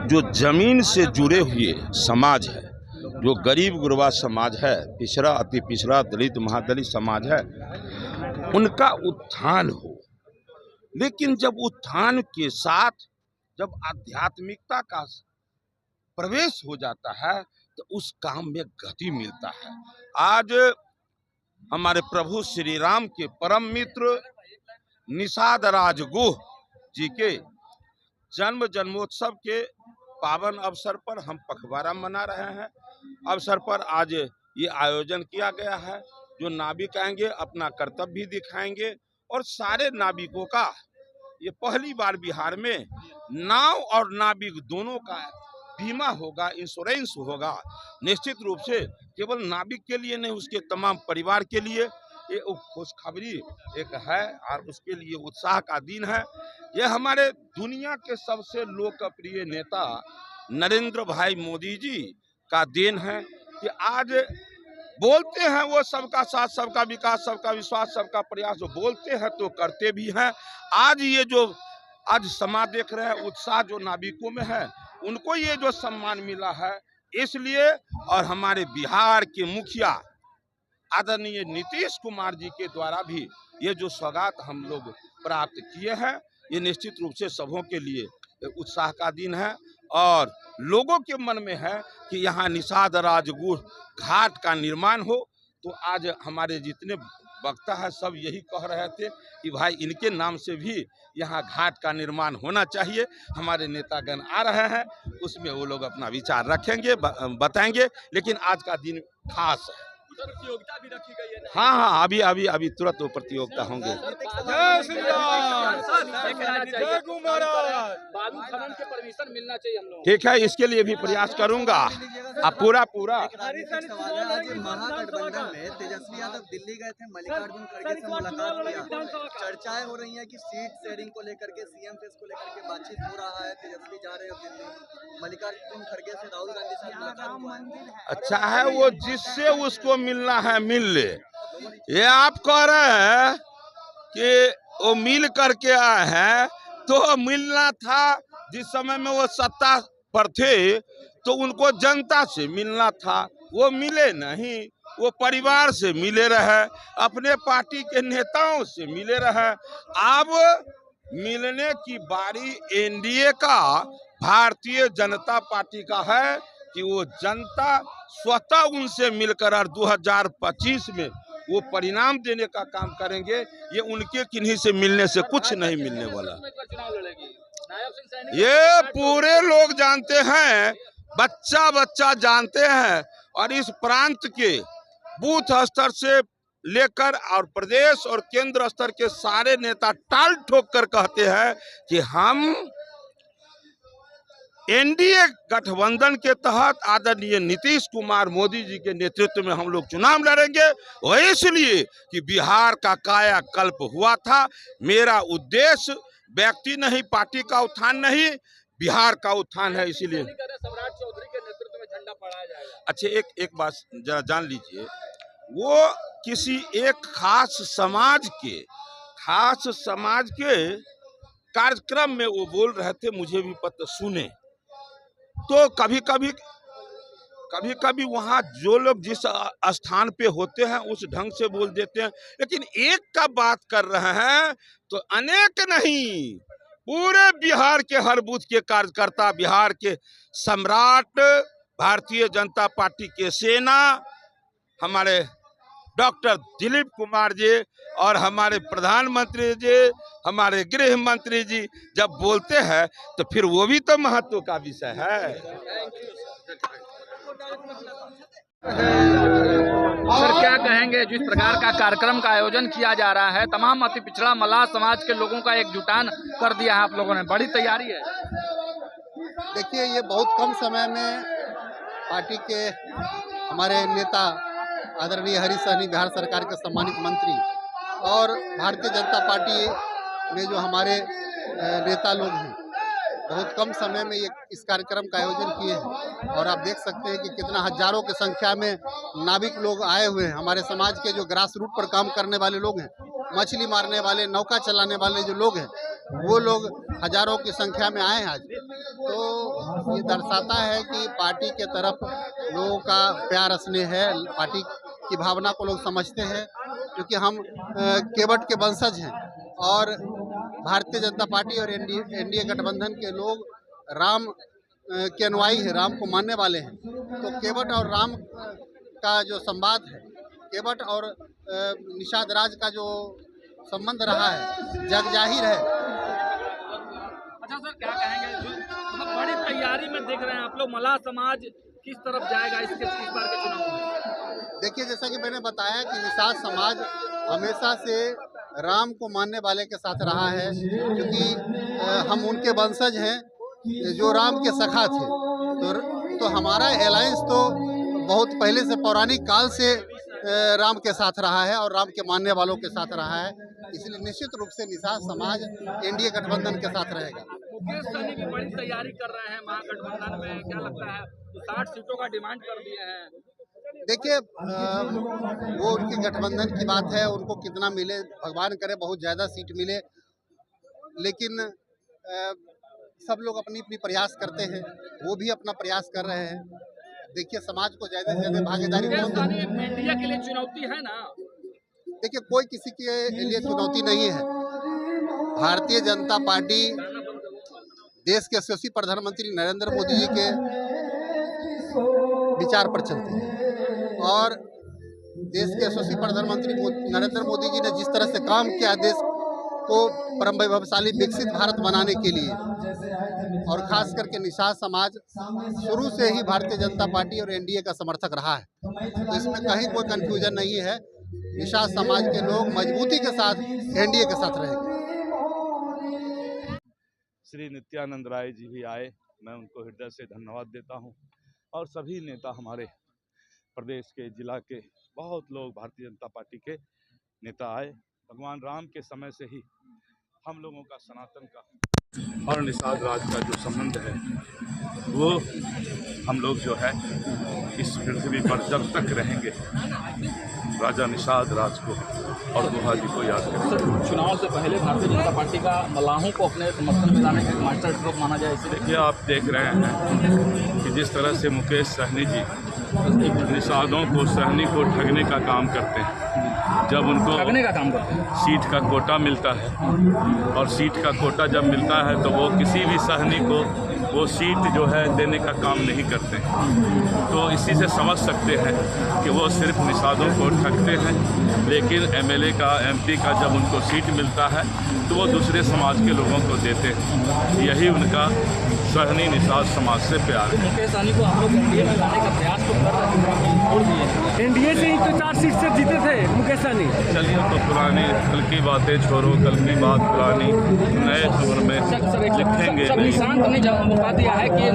जो जमीन से जुड़े हुए समाज है, जो गरीब गुरबा समाज है, पिछड़ा अति पिछड़ा दलित महादलित समाज है, उनका उत्थान हो। लेकिन जब उत्थान के साथ जब आध्यात्मिकता का प्रवेश हो जाता है तो उस काम में गति मिलता है। आज हमारे प्रभु श्री राम के परम मित्र निषाद राजगुह जी के जन्म जन्मोत्सव के पावन अवसर पर हम पखवाड़ा मना रहे हैं। अवसर पर आज ये आयोजन किया गया है। जो नाविक आएंगे अपना कर्तव्य भी दिखाएंगे और सारे नाविकों का ये पहली बार बिहार में नाव और नाविक दोनों का बीमा होगा, इंश्योरेंस होगा। निश्चित रूप से केवल नाविक के लिए नहीं, उसके तमाम परिवार के लिए ये खुशखबरी एक है और उसके लिए उत्साह का दिन है। ये हमारे दुनिया के सबसे लोकप्रिय नेता नरेंद्र भाई मोदी जी का देन है कि आज बोलते हैं वो सबका साथ, सबका विकास, सबका विश्वास, सबका प्रयास, जो बोलते हैं तो करते भी हैं। आज ये जो आज समाज देख रहे हैं, उत्साह जो नाविकों में है, उनको ये जो सम्मान मिला है, इसलिए और हमारे बिहार के मुखिया आदरणीय नीतीश कुमार जी के द्वारा भी ये जो सौगात हम लोग प्राप्त किए हैं, ये निश्चित रूप से सबों के लिए उत्साह का दिन है। और लोगों के मन में है कि यहाँ निषाद राजगुह घाट का निर्माण हो। तो आज हमारे जितने वक्ता है सब यही कह रहे थे कि भाई इनके नाम से भी यहाँ घाट का निर्माण होना चाहिए। हमारे नेतागण आ रहे हैं, उसमें वो लोग अपना विचार रखेंगे, बताएंगे। लेकिन आज का दिन खास है। प्रतियोगिता भी रखी गई है ना? हाँ, अभी तुरंत वो प्रतियोगिता होंगे। बालू खनन के परमिशन मिलना चाहिए हम लोग। ठीक है, इसके लिए भी प्रयास करूंगा। अब पूरा महागठबंधन में तेजस्वी यादव दिल्ली गए थे, मल्लिकार्जुन खड़गे से मुलाकात किया। चर्चाएं हो रही हैं कि सीट शेयरिंग को लेकर के, सीएम फेस को लेकर के बातचीत हो रहा है। तेजस्वी जा रहे हैं दिल्ली, मल्लिकार्जुन खड़गे से राहुल गांधी से मुलाकात। अच्छा है, वो जिससे उसको मिलना है मिल ले। ये आप कह रहे हैं कि वो मिल करके आए हैं, तो मिलना था जिस समय में वो सत्ता पर थे तो उनको जनता से मिलना था। वो मिले नहीं, वो परिवार से मिले रहे, अपने पार्टी के नेताओं से मिले रहे। अब मिलने की बारी एनडीए का, भारतीय जनता पार्टी का है कि वो जनता स्वतः उनसे मिलकर और 2025 में वो परिणाम देने का काम करेंगे। ये उनके किन्हीं से मिलने से कुछ नहीं मिलने वाला। ये पूरे लोग जानते हैं, बच्चा बच्चा जानते हैं। और इस प्रांत के बूथ स्तर से लेकर और प्रदेश और केंद्र स्तर के सारे नेता टाल ठोक कर कहते हैं कि हम एनडीए गठबंधन के तहत आदरणीय नीतीश कुमार मोदी जी के नेतृत्व में हम लोग चुनाव लड़ेंगे। और इसलिए कि बिहार का कायाकल्प हुआ था। मेरा उद्देश्य व्यक्ति नहीं, पार्टी का उत्थान नहीं, बिहार का उत्थान है। इसीलिए सम्राट चौधरी के नेतृत्व में झंडा फहराया जाएगा। अच्छा, एक बात जरा जान लीजिए, वो किसी एक खास समाज के कार्यक्रम में वो बोल रहे थे, मुझे भी पता सुने। तो कभी कभी वहाँ जो लोग जिस स्थान पे होते हैं उस ढंग से बोल देते हैं, लेकिन एक का बात कर रहे हैं तो अनेक नहीं, पूरे बिहार के हर बूथ के कार्यकर्ता, बिहार के सम्राट, भारतीय जनता पार्टी के सेना, हमारे डॉक्टर दिलीप कुमार जी और हमारे प्रधानमंत्री जी, हमारे गृह मंत्री जी जब बोलते हैं तो फिर वो भी तो महत्व का विषय है। सर, क्या कहेंगे जिस प्रकार का कार्यक्रम का आयोजन किया जा रहा है, तमाम अति पिछड़ा मल्लाह समाज के लोगों का एक जुटान कर दिया है आप लोगों ने, बड़ी तैयारी है। देखिए, ये बहुत कम समय में पार्टी के हमारे नेता आदरणीय हरीश सहनी, बिहार सरकार के सम्मानित मंत्री, और भारतीय जनता पार्टी में जो हमारे नेता लोग हैं, बहुत कम समय में ये इस कार्यक्रम का आयोजन किए हैं। और आप देख सकते हैं कि कितना हजारों की संख्या में नाविक लोग आए हुए हैं। हमारे समाज के जो ग्रास रूट पर काम करने वाले लोग हैं, मछली मारने वाले, नौका चलाने वाले जो लोग हैं, वो लोग हजारों की संख्या में आए हैं आज। तो ये दर्शाता है कि पार्टी के तरफ लोगों का प्यार स्नेह है, पार्टी की भावना को लोग समझते हैं, क्योंकि हम केवट के वंशज हैं और भारतीय जनता पार्टी और एनडीए गठबंधन के लोग राम के अनुयायी हैं, राम को मानने वाले हैं। तो केवट और राम का जो संवाद है, केवट और निषाद राज का जो संबंध रहा है, जग जाहिर है। अच्छा सर, क्या कहेंगे जो मतलब बड़ी तैयारी में देख रहे हैं आप लोग, मल्लाह समाज किस तरफ जाएगा इस बार के चुनाव में? देखिए, जैसा कि मैंने बताया कि निषाद समाज हमेशा से राम को मानने वाले के साथ रहा है, क्योंकि हम उनके वंशज हैं जो राम के सखा थे। तो हमारा अलायंस तो बहुत पहले से पौराणिक काल से राम के साथ रहा है और राम के मानने वालों के साथ रहा है, इसलिए निश्चित रूप से निषाद समाज एनडीए गठबंधन के साथ रहेगा। मुकेश सहनी भी बड़ी तैयारी कर रहे हैं महागठबंधन में, क्या लगता है 60 सीटों का डिमांड कर दिए हैं? देखिए, वो उनकी गठबंधन की बात है, उनको कितना मिले भगवान करे, बहुत ज़्यादा सीट मिले, लेकिन सब लोग अपनी अपनी प्रयास करते हैं, वो भी अपना प्रयास कर रहे हैं। देखिए, समाज को ज़्यादा से ज़्यादा भागीदारी इंडिया के लिए चुनौती है ना? देखिए, कोई किसी के लिए चुनौती नहीं है। भारतीय जनता पार्टी देश के यशस्वी प्रधानमंत्री नरेंद्र मोदी जी के विचार पर चलती है और देश के यशस्वी प्रधानमंत्री नरेंद्र मोदी जी ने जिस तरह से काम किया देश को परम वैभवशाली विकसित भारत बनाने के लिए, और खास करके निषाद समाज शुरू से ही भारतीय जनता पार्टी और एनडीए का समर्थक रहा है, तो इसमें कहीं कोई कंफ्यूजन नहीं है। निषाद समाज के लोग मजबूती के साथ एनडीए के साथ रहेंगे। श्री नित्यानंद राय जी भी आए, मैं उनको हृदय से धन्यवाद देता हूं, और सभी नेता हमारे प्रदेश के जिला के बहुत लोग भारतीय जनता पार्टी के नेता आए। भगवान राम के समय से ही हम लोगों का सनातन का और निषाद राज का जो संबंध है, वो हम लोग जो है इस पृथ्वी पर जब तक रहेंगे राजा निषाद राज को और गुहा जी को याद करेंगे। चुनाव से पहले भारतीय जनता पार्टी का मल्लाहों को अपने समर्थन में लाने का मास्टर स्ट्रोक माना जाए। देखिए, आप देख रहे हैं कि जिस तरह से मुकेश सहनी जी निषादों को, सहनी को ठगने का काम करते हैं। जब उनको ठगने का काम करते हैं, सीट का कोटा मिलता है और सीट का कोटा जब मिलता है तो वो किसी भी सहनी को वो सीट जो है देने का काम नहीं करते हैं। तो इसी से समझ सकते हैं कि वो सिर्फ निषादों को ठगते हैं, लेकिन एमएलए का, एमपी का जब उनको सीट मिलता है तो वो दूसरे समाज के लोगों को देते हैं। यही उनका सहनी निषाद समाज से प्यार है। मुकेश सहनी को हम लोग एनडीए में लाने का प्रयास तो कर रहे हैं, एनडीए से ही तो 4 सीट से जीते थे मुकेश सहनी। चलिए, तो पुरानी कल की बातें छोड़ो, कल की बात पुरानी, नए दौर में लिखेंगे। निशांत ने बता दिया है कि